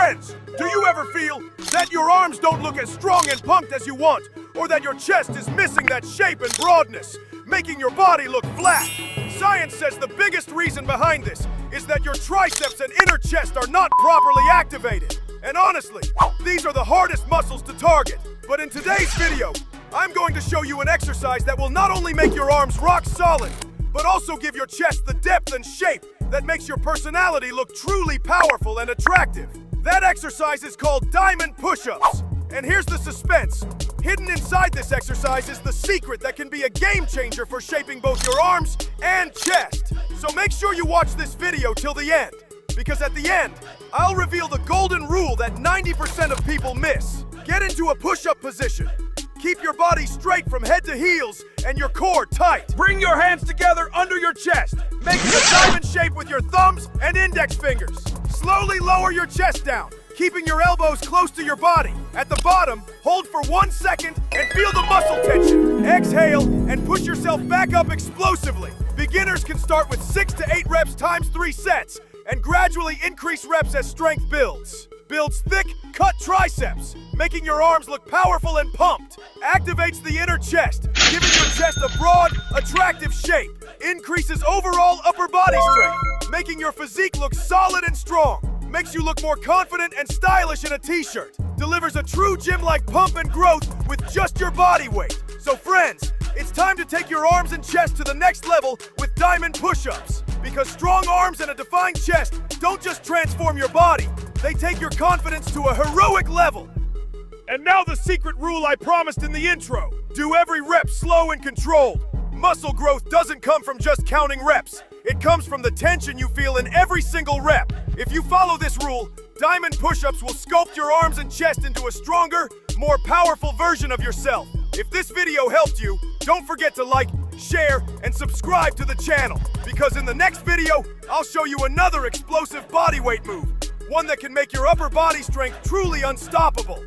Friends, do you ever feel that your arms don't look as strong and pumped as you want, or that your chest is missing that shape and broadness, making your body look flat? Science says the biggest reason behind this is that your triceps and inner chest are not properly activated. And honestly, these are the hardest muscles to target. But in today's video, I'm going to show you an exercise that will not only make your arms rock solid, but also give your chest the depth and shape that makes your personality look truly powerful and attractive. That exercise is called diamond push-ups. And here's the suspense. Hidden inside this exercise is the secret that can be a game changer for shaping both your arms and chest. So make sure you watch this video till the end, because at the end, I'll reveal the golden rule that 90% of people miss. Get into a push-up position. Keep your body straight from head to heels and your core tight. Bring your hands together under your chest, making a diamond shape with your thumbs and index fingers. Slowly lower your chest down, keeping your elbows close to your body. At the bottom, hold for 1 second and feel the muscle tension. Exhale and push yourself back up explosively. Beginners can start with 6 to 8 reps times 3 sets and gradually increase reps as strength builds. Builds thick, cut triceps, making your arms look powerful and pumped. Activates the inner chest, giving your chest a broad, attractive shape. Increases overall upper body strength, making your physique look solid and strong. Makes you look more confident and stylish in a t-shirt. Delivers a true gym-like pump and growth with just your body weight. So friends, it's time to take your arms and chest to the next level with diamond push-ups. Because strong arms and a defined chest don't just transform your body, they take your confidence to a heroic level. And now the secret rule I promised in the intro. Do every rep slow and controlled. Muscle growth doesn't come from just counting reps. It comes from the tension you feel in every single rep. If you follow this rule, diamond push-ups will sculpt your arms and chest into a stronger, more powerful version of yourself. If this video helped you, don't forget to like, share, and subscribe to the channel. Because in the next video, I'll show you another explosive bodyweight move. One that can make your upper body strength truly unstoppable.